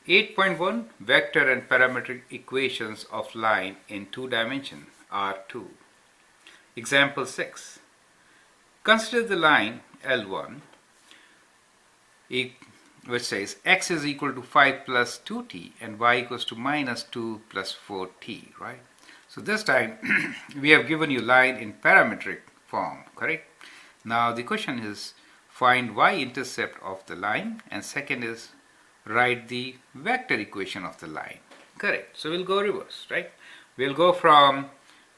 8.1 Vector and parametric equations of line in two dimensions R2. Example 6. Consider the line L1 which says x is equal to 5 plus 2t and y equals to minus 2 plus 4t, right? So this time we have given you line in parametric form, correct? Now the question is find y-intercept of the line, and second is write the vector equation of the line. Correct. So we'll go reverse, right? We'll go from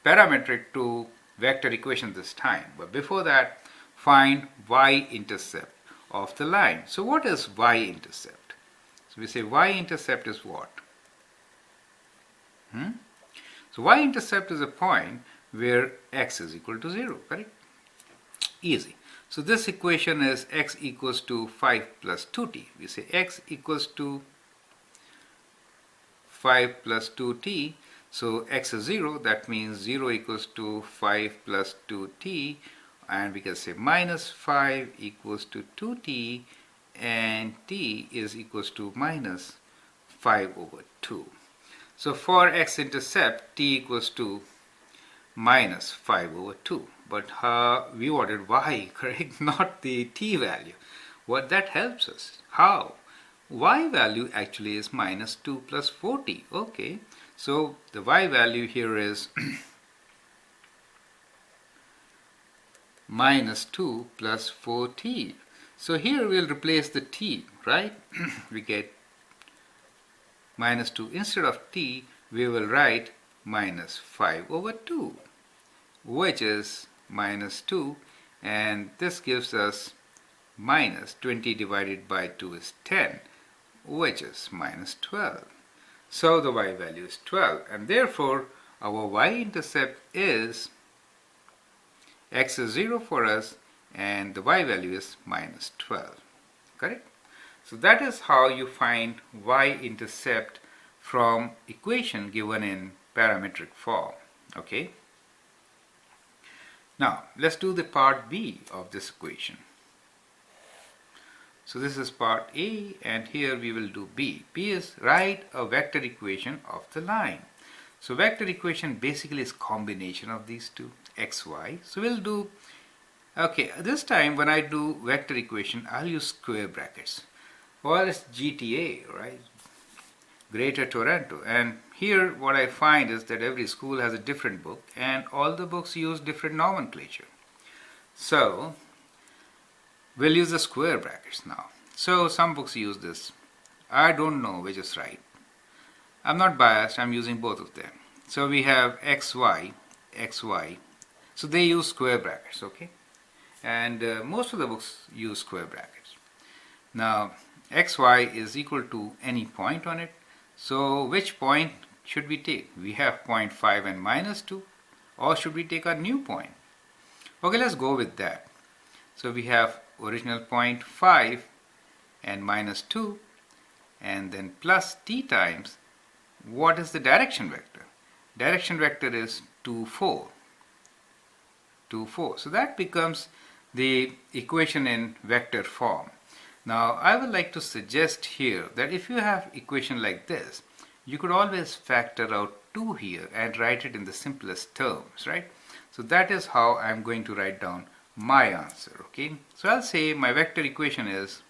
parametric to vector equation this time. But before that, find y-intercept of the line. So what is y-intercept? So we say y-intercept is what? So y-intercept is a point where x is equal to 0, correct? Easy. So this equation is x equals to 5 plus 2t. We say x equals to 5 plus 2t. So x is 0. That means 0 equals to 5 plus 2t. And we can say minus 5 equals to 2t. And t is equals to minus 5 over 2. So for x-intercept, t equals to minus 5 over 2. But we wanted y, correct? Not the t value. What that helps us? How? Y value actually is minus 2 plus 4t. Okay. So the y value here is minus 2 plus 4t. So here we'll replace the t, right? We get minus 2. Instead of t, we will write minus 5 over 2, which is minus 2, and this gives us minus 20 divided by 2 is 10, which is minus 12. So the y value is 12, and therefore our y-intercept is x is 0 for us, and the y value is minus 12, correct? So that is how you find y-intercept from equation given in parametric form, okay? Now, let's do the part B of this equation. So this is part A, and here we will do B. B is write a vector equation of the line. So vector equation basically is combination of these two, x, y. So we'll do, okay, this time when I do vector equation, I'll use square brackets. Well, it's GTA, right? Greater Toronto. And here what I find is that every school has a different book and all the books use different nomenclature. So we'll use the square brackets now. So some books use this. I don't know which is right. I'm not biased, I'm using both of them. So we have xy, xy. So they use square brackets, okay? And most of the books use square brackets. Now xy is equal to any point on it. So which point should we take? We have 0.5 and minus 2, or should we take a new point? Okay, let's go with that. So we have original 0.5 and minus 2, and then plus t times, what is the direction vector? Direction vector is 2, 4. 2, 4. So that becomes the equation in vector form. Now, I would like to suggest here that if you have equation like this, you could always factor out 2 here and write it in the simplest terms, right? So that is how I'm going to write down my answer, okay? So I'll say my vector equation is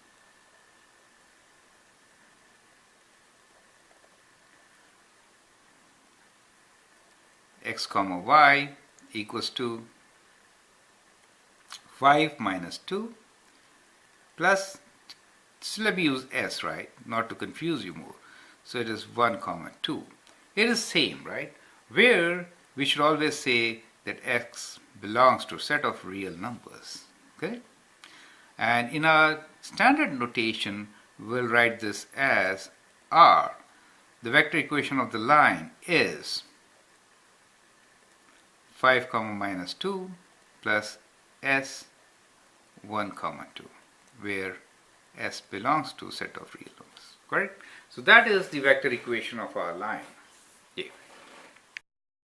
x comma y equals to 5 minus 2 plus, so let me use s, right, not to confuse you more. So it is 1 comma 2. It is same, right, where we should always say that x belongs to a set of real numbers, okay? And in our standard notation we'll write this as r. The vector equation of the line is 5 comma minus 2 plus s 1 comma 2, where s belongs to a set of real numbers, correct? So that is the vector equation of our line. Yeah.